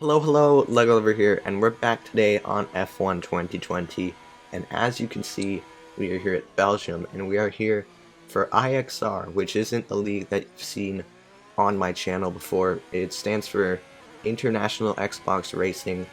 Hello, Lego over here, and we're back today on F1 2020, and as you can see, we are here at Belgium, and we are here for IXR, which isn't a league that you've seen on my channel before. It stands for International Xbox Racing,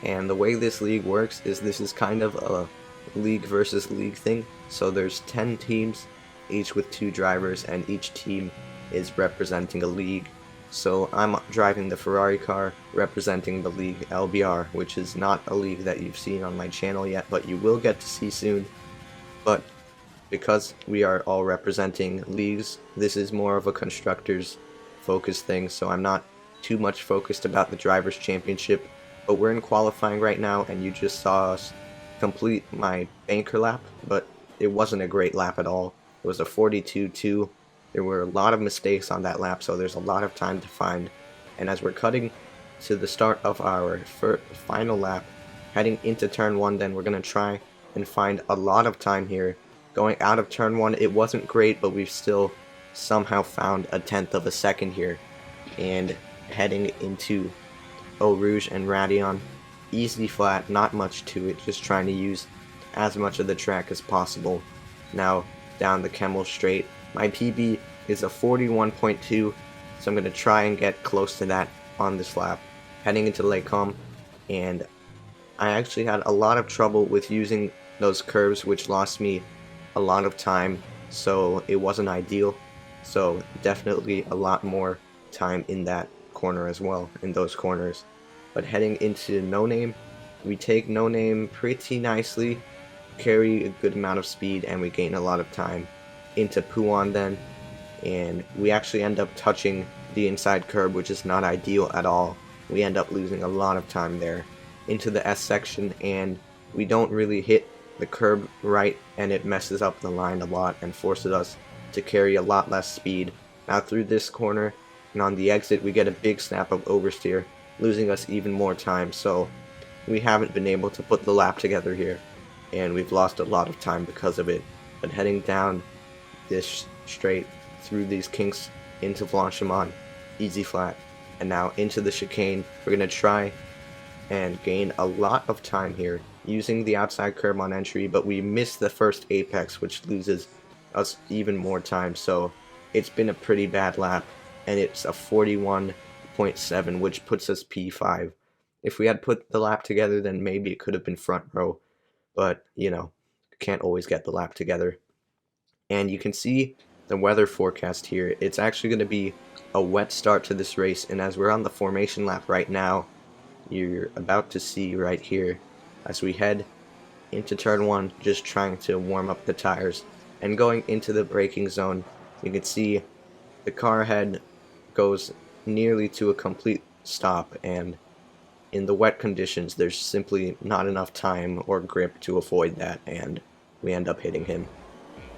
and the way this league works is this is kind of a league versus league thing, so there's 10 teams, each with 2 drivers, and each team is representing a league. So I'm driving the Ferrari car, representing the league LBR, which is not a league that you've seen on my channel yet, but you will get to see soon. But because we are all representing leagues, this is more of a constructors focused thing, so I'm not too much focused about the Drivers' Championship. But we're in qualifying right now, and you just saw us complete my banker lap, but it wasn't a great lap at all. It was a 42.2. There were a lot of mistakes on that lap, so there's a lot of time to find. And as we're cutting to the start of our final lap, heading into turn 1, then we're going to try and find a lot of time here. Going out of turn 1, it wasn't great, but we've still somehow found a tenth of a second here. And heading into Eau Rouge and Radion, easy flat, not much to it, just trying to use as much of the track as possible. Now down the Kemmel straight. My PB is a 41.2, so I'm going to try and get close to that on this lap. Heading into Les Combes, and I actually had a lot of trouble with using those curves, which lost me a lot of time, so it wasn't ideal. So definitely a lot more time in that corner as well, in those corners. But heading into No Name, we take No Name pretty nicely, carry a good amount of speed, and we gain a lot of time. Into Pouan then, and we actually end up touching the inside curb, which is not ideal at all. We end up losing a lot of time there. Into the S section, and we don't really hit the curb right, and it messes up the line a lot and forces us to carry a lot less speed. Now through this corner, and on the exit we get a big snap of oversteer, losing us even more time, so we haven't been able to put the lap together here, and we've lost a lot of time because of it. But heading down this straight through these kinks into Francorchamps, easy flat, and now into the chicane. We're going to try and gain a lot of time here using the outside curb on entry, but we missed the first apex, which loses us even more time, so it's been a pretty bad lap, and it's a 41.7, which puts us P5. If we had put the lap together, then maybe it could have been front row, but you know, can't always get the lap together. And you can see the weather forecast here. It's actually going to be a wet start to this race, and as we're on the formation lap right now, you're about to see right here as we head into turn 1, just trying to warm up the tires, and going into the braking zone, you can see the car ahead goes nearly to a complete stop, and in the wet conditions there's simply not enough time or grip to avoid that, and we end up hitting him.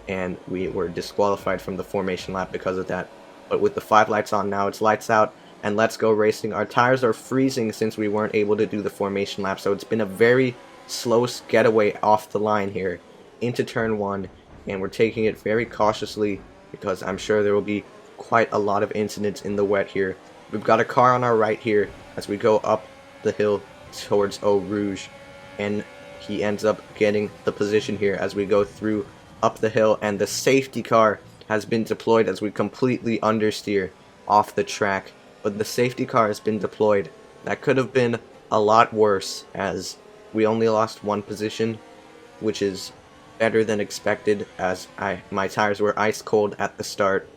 And we were disqualified from the formation lap because of that. But with the 5 lights on now, it's lights out, and let's go racing. Our tires are freezing since we weren't able to do the formation lap, so it's been a very slow getaway off the line here into turn 1, and we're taking it very cautiously because I'm sure there will be quite a lot of incidents in the wet here. We've got a car on our right here as we go up the hill towards Eau Rouge, and he ends up getting the position here as we go through up the hill, and the safety car has been deployed as we completely understeer off the track. But the safety car has been deployed. That could have been a lot worse, as we only lost 1 position, which is better than expected, as my tires were ice cold at the start,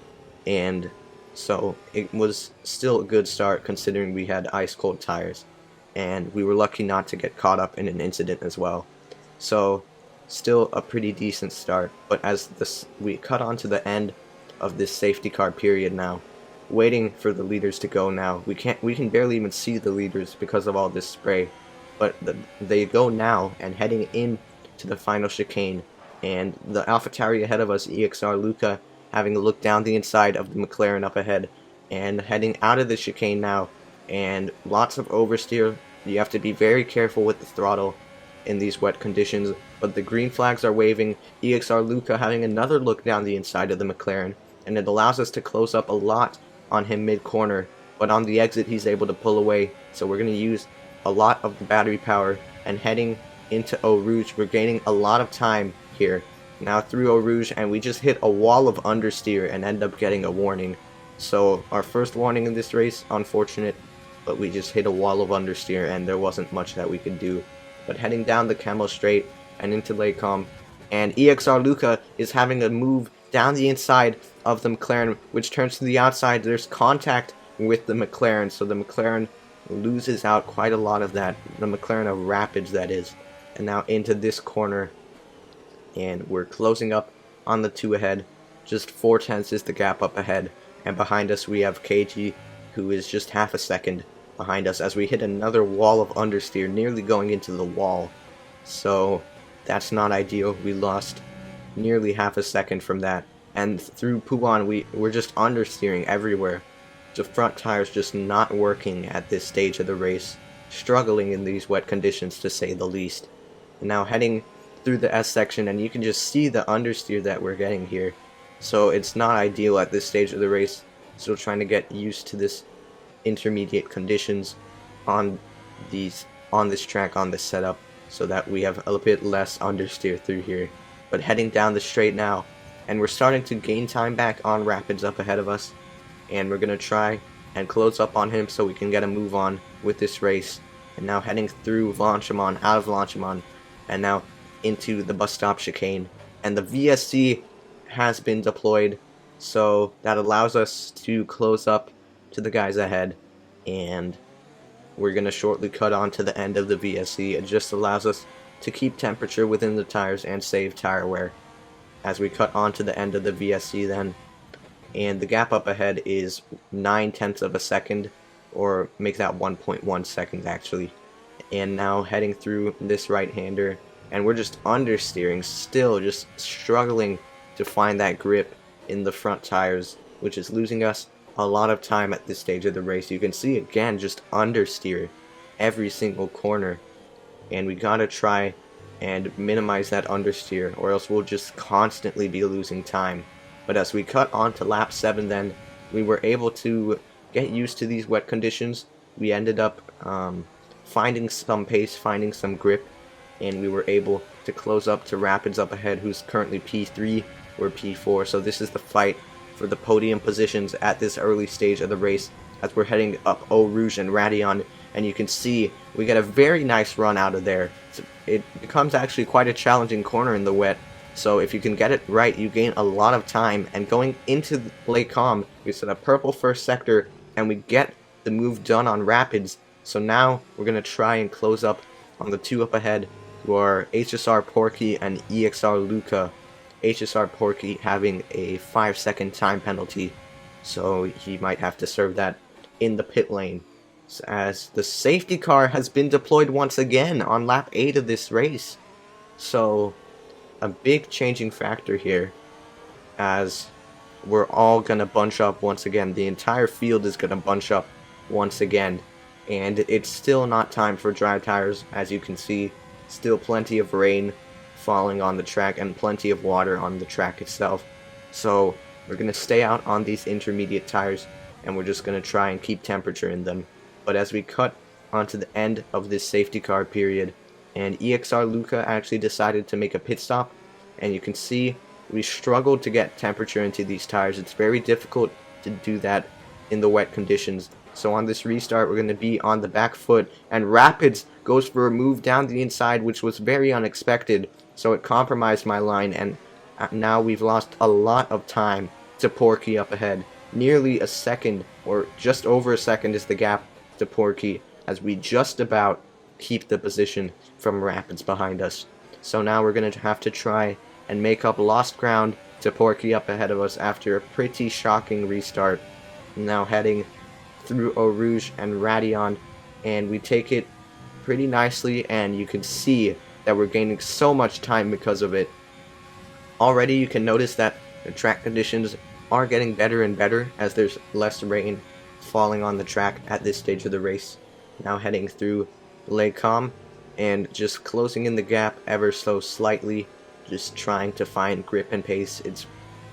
and so it was still a good start considering we had ice cold tires, and we were lucky not to get caught up in an incident as well. So still a pretty decent start, but as we cut on to the end of this safety car period now, waiting for the leaders to go now. We can barely even see the leaders because of all this spray, but they go now, and heading in to the final chicane, and the AlphaTauri ahead of us, IXR Luca, having a look down the inside of the McLaren up ahead, and heading out of the chicane now, and lots of oversteer. You have to be very careful with the throttle in these wet conditions, but the green flags are waving. IXR Luca having another look down the inside of the McLaren, and it allows us to close up a lot on him mid-corner, but on the exit he's able to pull away so we're going to use a lot of the battery power, and heading into Eau Rouge, we're gaining a lot of time here. Now through Eau Rouge, and we just hit a wall of understeer and end up getting a warning. So our first warning in this race, unfortunate, but we just hit a wall of understeer and there wasn't much that we could do. But heading down the Camel Straight and into Lateral, and IXR Luca is having a move down the inside of the McLaren, which turns to the outside. There's contact with the McLaren, so the McLaren loses out quite a lot of that, the McLaren of Rapids that is. And now into this corner, and we're closing up on the 2 ahead. Just 4/10 is the gap up ahead, and behind us we have KG, who is just half a second behind us as we hit another wall of understeer, nearly going into the wall. So that's not ideal. We lost nearly half a second from that, and through Pouban we're just understeering everywhere. The front tires just not working at this stage of the race, struggling in these wet conditions to say the least. And now heading through the S section, and you can just see the understeer that we're getting here. So it's not ideal at this stage of the race. Still trying to get used to this intermediate conditions on this track, on this setup, so that we have a bit less understeer through here. But heading down the straight now, and we're starting to gain time back on Rapids up ahead of us, and we're going to try and close up on him so we can get a move on with this race. And now heading through Vlanchamon, out of Vlanchamon, and now into the bus stop chicane, and the VSC has been deployed, so that allows us to close up to the guys ahead, and we're going to shortly cut on to the end of the VSC. It just allows us to keep temperature within the tires and save tire wear as we cut on to the end of the VSC then. And the gap up ahead is 9/10 of a second, or make that 1.1 seconds actually. And now heading through this right-hander, and we're just understeering, still just struggling to find that grip in the front tires, which is losing us a lot of time at this stage of the race. You can see again, just understeer every single corner, and we gotta try and minimize that understeer, or else we'll just constantly be losing time. But as we cut on to lap 7 then, we were able to get used to these wet conditions. We ended up finding some pace, finding some grip, and we were able to close up to Rapids up ahead, who's currently P3 or P4. So this is the fight for the podium positions at this early stage of the race as we're heading up Eau Rouge and Radeon, and you can see we get a very nice run out of there. It becomes actually quite a challenging corner in the wet, so if you can get it right, you gain a lot of time. And going into Lake Com, we set a purple first sector, and we get the move done on Rapids. So now we're going to try and close up on the 2 up ahead, who are HSR Porky and EXR Luca. HSR Porky having a 5-second time penalty, so he might have to serve that in the pit lane, as the safety car has been deployed once again on lap 8 of this race. So a big changing factor here, as we're all gonna bunch up once again. The entire field is gonna bunch up once again, and it's still not time for dry tires. As you can see, still plenty of rain falling on the track and plenty of water on the track itself. So we're gonna stay out on these intermediate tires, and we're just gonna try and keep temperature in them. But as we cut onto the end of this safety car period, and EXR Luca actually decided to make a pit stop, and you can see we struggled to get temperature into these tires. It's very difficult to do that in the wet conditions. So on this restart, we're going to be on the back foot, and Rapids goes for a move down the inside, which was very unexpected, so it compromised my line, and now we've lost a lot of time to Porky up ahead. Nearly a second, or just over a second, is the gap to Porky, as we just about keep the position from Rapids behind us. So now we're going to have to try and make up lost ground to Porky up ahead of us after a pretty shocking restart. Now heading through Eau Rouge and Radeon, and we take it pretty nicely, and you can see that we're gaining so much time because of it. Already you can notice that the track conditions are getting better and better as there's less rain falling on the track at this stage of the race. Now heading through Lake Com and just closing in the gap ever so slightly, just trying to find grip and pace. It's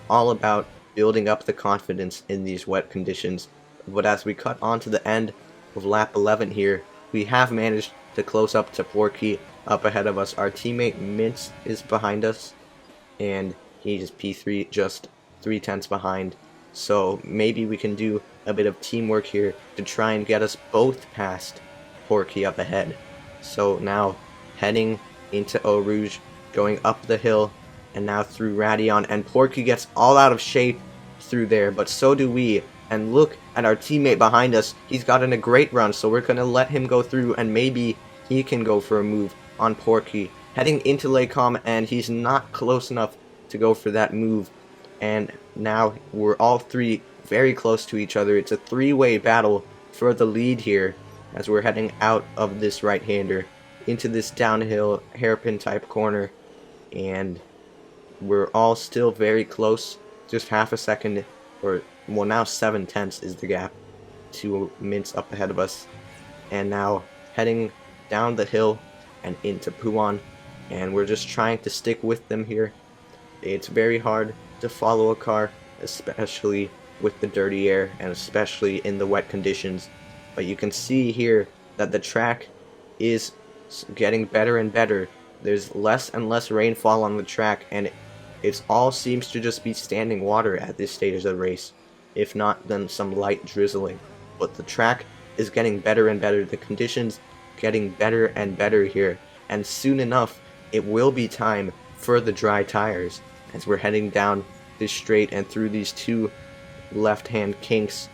all about building up the confidence in these wet conditions. But as we cut on to the end, of lap 11 here, we have managed to close up to Porky up ahead of us. Our teammate Mince is behind us, and he's P3 just 3/10 behind. So maybe we can do a bit of teamwork here to try and get us both past Porky up ahead. So now heading into Eau Rouge, going up the hill, and now through Radion, and Porky gets all out of shape through there, but so do we. And look at our teammate behind us. He's gotten a great run, so we're going to let him go through, and maybe he can go for a move on Porky. Heading into Lacom, and he's not close enough to go for that move. And now we're all three very close to each other. It's a three-way battle for the lead here as we're heading out of this right-hander into this downhill hairpin type corner. And we're all still very close, just half a second, or well, now 7/10 is the gap to Mince up ahead of us. And now heading down the hill and into Puan, and we're just trying to stick with them here. It's very hard to follow a car, especially with the dirty air and especially in the wet conditions. But you can see here that the track is getting better and better. There's less and less rainfall on the track, and it all seems to just be standing water at this stage of the race, if not then some light drizzling. But the track is getting better and better, the conditions getting better and better here, and soon enough it will be time for the dry tires as we're heading down this straight and through these two left-hand kinks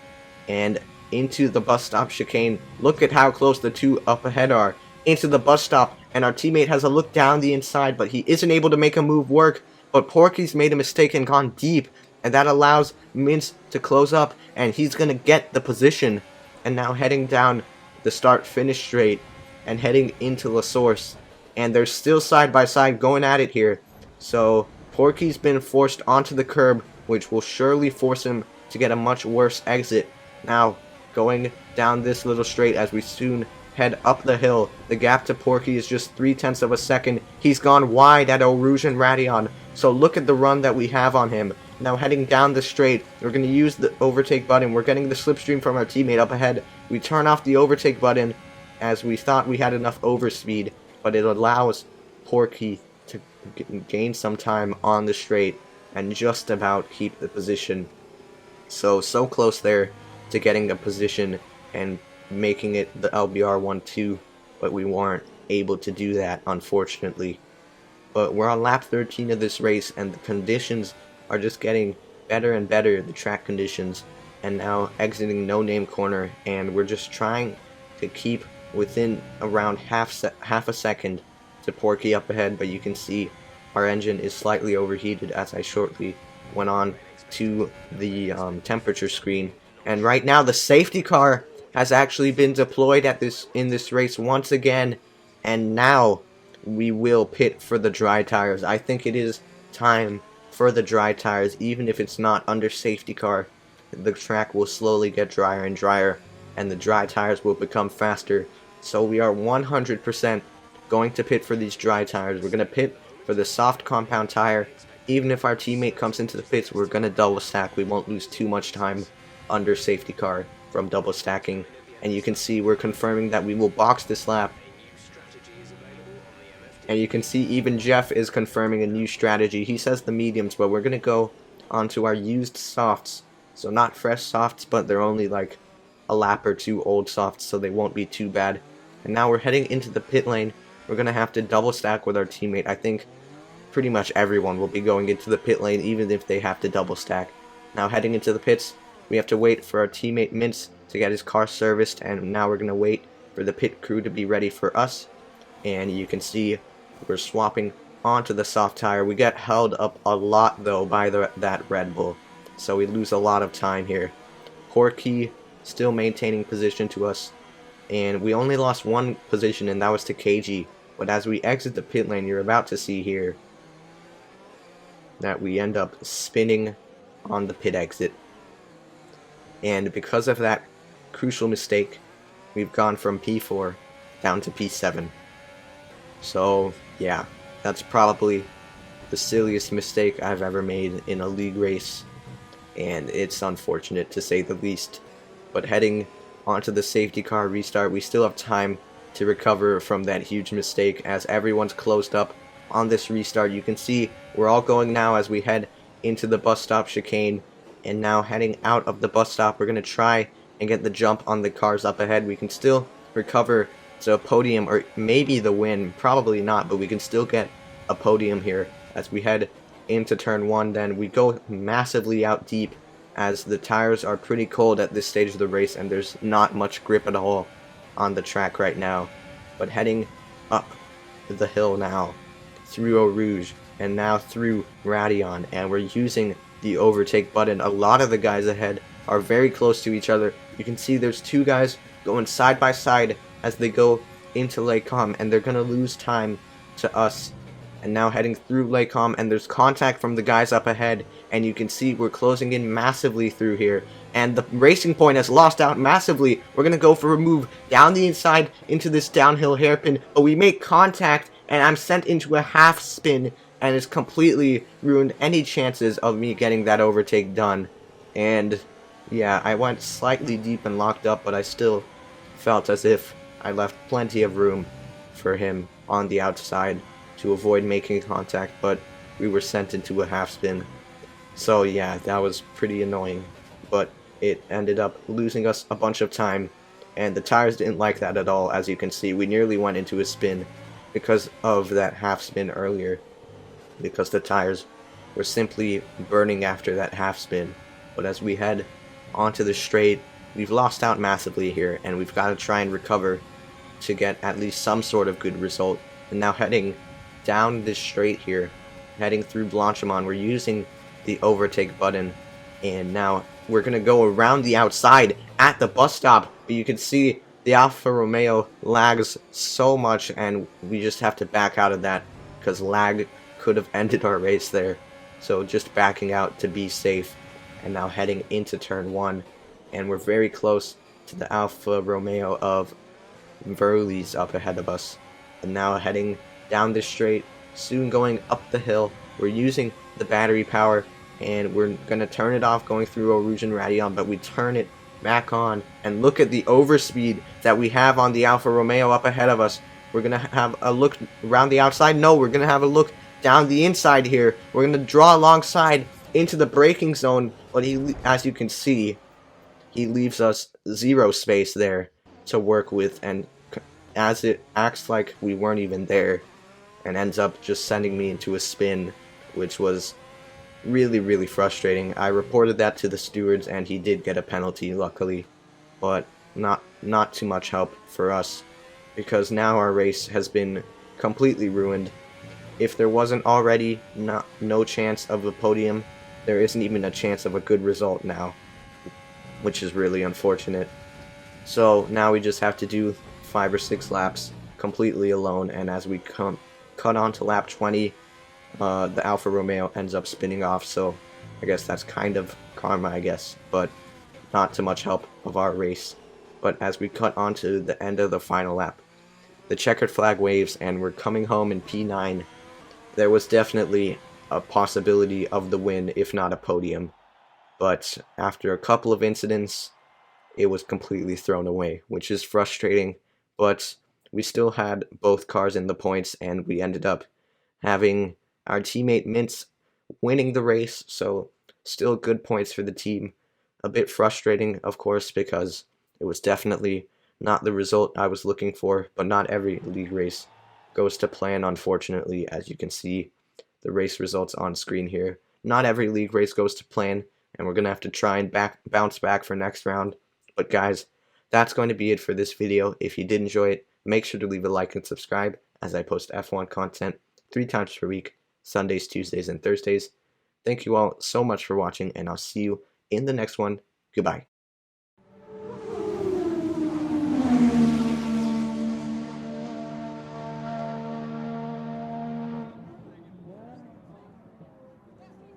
and into the bus stop chicane. Look at how close the two up ahead are into the bus stop, and our teammate has a look down the inside, but he isn't able to make a move work. But Porky's made a mistake and gone deep, and that allows Mince to close up, and he's gonna get the position. And now heading down the start-finish straight and heading into La Source, and they're still side by side going at it here. So Porky's been forced onto the curb, which will surely force him to get a much worse exit. Now going down this little straight as we soon head up the hill, the gap to Porky is just 3/10 of a second. He's gone wide at Eau Rouge and Radion, so look at the run that we have on him. Now heading down the straight, we're going to use the overtake button. We're getting the slipstream from our teammate up ahead. We turn off the overtake button as we thought we had enough overspeed, but it allows Porky to gain some time on the straight and just about keep the position. So close there to getting a position and making it the LBR 1-2, but we weren't able to do that, unfortunately. But we're on lap 13 of this race, and the conditions are just getting better and better, the track conditions, and now exiting No Name Corner, and we're just trying to keep within around half a second to Porky up ahead. But you can see our engine is slightly overheated as I shortly went on to the temperature screen. And right now the safety car has actually been deployed in this race once again, and now we will pit for the dry tires. I think it is time for the dry tires, even if it's not under safety car. The track will slowly get drier and drier, and the dry tires will become faster. So we are 100% going to pit for these dry tires. We're going to pit for the soft compound tire. Even if our teammate comes into the pits, we're going to double stack. We won't lose too much time under safety car from double stacking. And you can see we're confirming that we will box this lap. And you can see even Jeff is confirming a new strategy. He says the mediums, but we're going to go onto our used softs. So not fresh softs, but they're only like a lap or two old softs, so they won't be too bad. And now we're heading into the pit lane. We're going to have to double stack with our teammate. I think pretty much everyone will be going into the pit lane, even if they have to double stack. Now heading into the pits, we have to wait for our teammate Mince to get his car serviced, and now we're going to wait for the pit crew to be ready for us. And you can see we're swapping onto the soft tire. We get held up a lot though by that Red Bull, so we lose a lot of time here. Porky still maintaining position to us, and we only lost one position, and that was to KG. But as we exit the pit lane, you're about to see here that we end up spinning on the pit exit. And because of that crucial mistake, we've gone from P4 down to P7. So yeah, that's probably the silliest mistake I've ever made in a league race, and it's unfortunate to say the least. But heading onto the safety car restart. We still have time to recover from that huge mistake as everyone's closed up on this restart. You can see we're all going now as we head into the bus stop chicane, and now heading out of the bus stop, we're going to try and get the jump on the cars up ahead. We can still recover to a podium, or maybe the win, probably not, but we can still get a podium here as we head into turn 1. Then we go massively out deep as the tires are pretty cold at this stage of the race and there's not much grip at all on the track right now. But heading up the hill now through Eau Rouge and now through Radion, and we're using the overtake button. A lot of the guys ahead are very close to each other. You can see there's 2 guys going side by side as they go into Lake Com, and they're going to lose time to us. And now heading through Lake Com, and there's contact from the guys up ahead, and you can see we're closing in massively through here, and the Racing Point has lost out massively. We're gonna go for a move down the inside into this downhill hairpin, but we make contact and I'm sent into a half spin, and it's completely ruined any chances of me getting that overtake done. And yeah, I went slightly deep and locked up, but I still felt as if I left plenty of room for him on the outside to avoid making contact, but we were sent into a half spin. So yeah, that was pretty annoying, but it ended up losing us a bunch of time, and the tires didn't like that at all. As you can see, we nearly went into a spin because of that half spin earlier, because the tires were simply burning after that half spin. But as we head onto the straight, we've lost out massively here, and we've got to try and recover to get at least some sort of good result. And now heading down this straight here, heading through Blanchimont, we're using the overtake button, and now we're gonna go around the outside at the bus stop, but you can see the Alfa Romeo lags so much, and we just have to back out of that because lag could have ended our race there. So just backing out to be safe, and now heading into turn 1, and we're very close to the Alfa Romeo of Verlies up ahead of us. And now heading down this straight, soon going up the hill. We're using the battery power, and we're gonna turn it off going through Eau Rouge and Radion, but we turn it back on, and look at the overspeed that we have on the Alfa Romeo up ahead of us. We're gonna have a look around the outside. No, we're gonna have a look down the inside here. We're gonna draw alongside into the braking zone, but he, as you can see, he leaves us zero space there to work with, and as it acts like we weren't even there, and ends up just sending me into a spin, which was really frustrating. I reported that to the stewards, and he did get a penalty, luckily, but not too much help for us, because now our race has been completely ruined. If there wasn't already no chance of a podium, there isn't even a chance of a good result now, which is really unfortunate. So now we just have to do 5 or 6 laps completely alone, and as we cut on to lap 20, the Alfa Romeo ends up spinning off, so I guess that's kind of karma, I guess, but not too much help of our race. But as we cut on to the end of the final lap, the checkered flag waves, and we're coming home in P9. There was definitely a possibility of the win, if not a podium, but after a couple of incidents, it was completely thrown away, which is frustrating, but we still had both cars in the points, and we ended up having our teammate Mintz winning the race, so still good points for the team. A bit frustrating, of course, because it was definitely not the result I was looking for, but not every league race goes to plan, unfortunately, as you can see the race results on screen here. Not every league race goes to plan, and we're going to have to try and bounce back for next round. But guys, that's going to be it for this video. If you did enjoy it, make sure to leave a like and subscribe, as I post F1 content 3 times per week, Sundays, Tuesdays, and Thursdays. Thank you all so much for watching, and I'll see you in the next one. Goodbye.